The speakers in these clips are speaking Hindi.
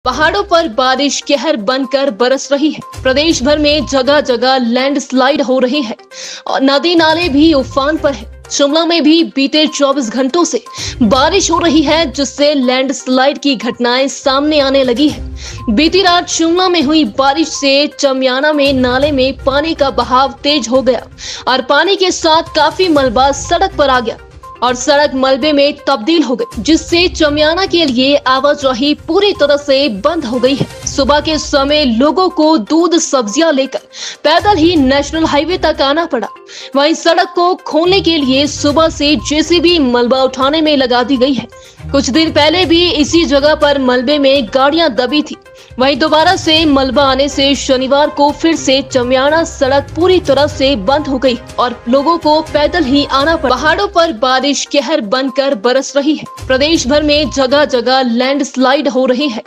पहाड़ों पर बारिश कहर बनकर बरस रही है। प्रदेश भर में जगह जगह लैंडस्लाइड हो रही है और नदी नाले भी उफान पर है। शिमला में भी बीते 24 घंटों से बारिश हो रही है, जिससे लैंडस्लाइड की घटनाएं सामने आने लगी है। बीती रात शिमला में हुई बारिश से चमियाना में नाले में पानी का बहाव तेज हो गया और पानी के साथ काफी मलबा सड़क पर आ गया और सड़क मलबे में तब्दील हो गई, जिससे चमियाना के लिए आवाजाही पूरी तरह से बंद हो गई है। सुबह के समय लोगों को दूध सब्जियां लेकर पैदल ही नेशनल हाईवे तक आना पड़ा। वहीं सड़क को खोलने के लिए सुबह से जेसीबी मलबा उठाने में लगा दी गई है। कुछ दिन पहले भी इसी जगह पर मलबे में गाड़ियां दबी थी। वहीं दोबारा से मलबा आने से शनिवार को फिर से चमियाना सड़क पूरी तरह से बंद हो गई और लोगों को पैदल ही आना पड़ा। पहाड़ों पर बारिश कहर बनकर बरस रही है। प्रदेश भर में जगह जगह लैंडस्लाइड हो रही है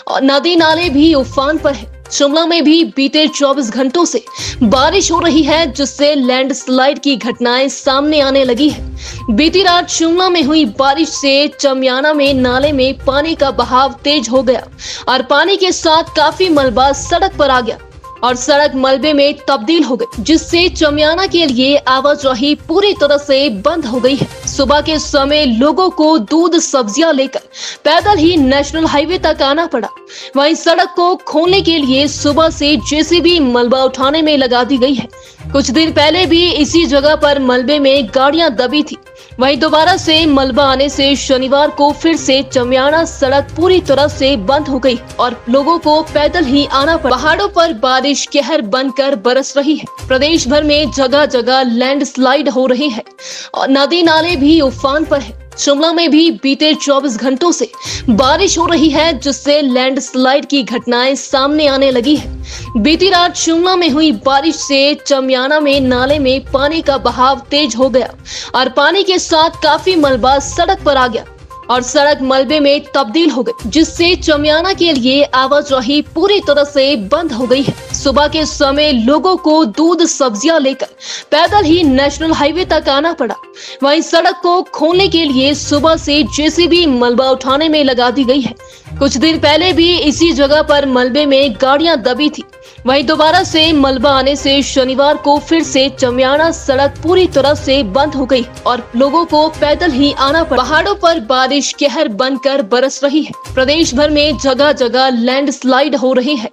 और नदी नाले भी उफान पर है। शिमला में भी बीते 24 घंटों से बारिश हो रही है, जिससे लैंडस्लाइड की घटनाएं सामने आने लगी है। बीती रात शिमला में हुई बारिश से चमियाना में नाले में पानी का बहाव तेज हो गया और पानी के साथ काफी मलबा सड़क पर आ गया और सड़क मलबे में तब्दील हो गई, जिससे चमियाना के लिए आवाजाही पूरी तरह से बंद हो गई है। सुबह के समय लोगों को दूध सब्जियां लेकर पैदल ही नेशनल हाईवे तक आना पड़ा। वहीं सड़क को खोलने के लिए सुबह से जेसीबी मलबा उठाने में लगा दी गई है। कुछ दिन पहले भी इसी जगह पर मलबे में गाड़ियां दबी थी। वहीं दोबारा से मलबा आने से शनिवार को फिर से चमियाना सड़क पूरी तरह से बंद हो गई और लोगों को पैदल ही आना पड़ा। पहाड़ों पर बारिश कहर बनकर बरस रही है। प्रदेश भर में जगह जगह लैंडस्लाइड हो रही है और नदी नाले भी उफान पर है। शिमला में भी बीते 24 घंटों से बारिश हो रही है, जिससे लैंडस्लाइड की घटनाएं सामने आने लगी है। बीती रात शिमला में हुई बारिश से चमियाना में नाले में पानी का बहाव तेज हो गया और पानी के साथ काफी मलबा सड़क पर आ गया और सड़क मलबे में तब्दील हो गई, जिससे चमियाना के लिए आवाजाही पूरी तरह से बंद हो गई है। सुबह के समय लोगों को दूध सब्जियां लेकर पैदल ही नेशनल हाईवे तक आना पड़ा। वहीं सड़क को खोलने के लिए सुबह से जेसीबी मलबा उठाने में लगा दी गई है। कुछ दिन पहले भी इसी जगह पर मलबे में गाड़ियां दबी थी। वहीं दोबारा से मलबा आने से शनिवार को फिर से चमियाना सड़क पूरी तरह से बंद हो गई और लोगों को पैदल ही आना पड़ा। पहाड़ों पर बारिश कहर बनकर बरस रही है। प्रदेश भर में जगह जगह लैंडस्लाइड हो रही है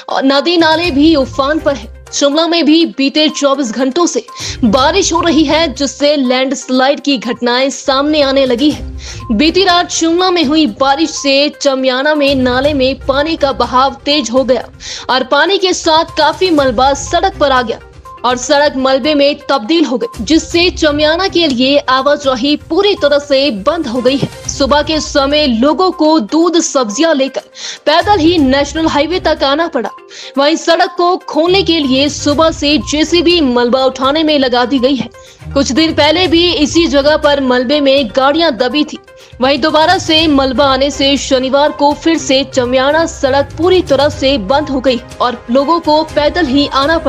और नदी नाले भी उफान पर है। शिमला में भी बीते 24 घंटों से बारिश हो रही है, जिससे लैंडस्लाइड की घटनाएं सामने आने लगी है। बीती रात शिमला में हुई बारिश से चमियाना में नाले में पानी का बहाव तेज हो गया और पानी के साथ काफी मलबा सड़क पर आ गया और सड़क मलबे में तब्दील हो गई, जिससे चमियाना के लिए आवाजाही पूरी तरह से बंद हो गई है। सुबह के समय लोगों को दूध सब्जियां लेकर पैदल ही नेशनल हाईवे तक आना पड़ा। वहीं सड़क को खोलने के लिए सुबह से जेसीबी मलबा उठाने में लगा दी गई है। कुछ दिन पहले भी इसी जगह पर मलबे में गाड़ियां दबी थी। वहीं दोबारा से मलबा आने से शनिवार को फिर से चमियाना सड़क पूरी तरह से बंद हो गई और लोगों को पैदल ही आना पड़ा।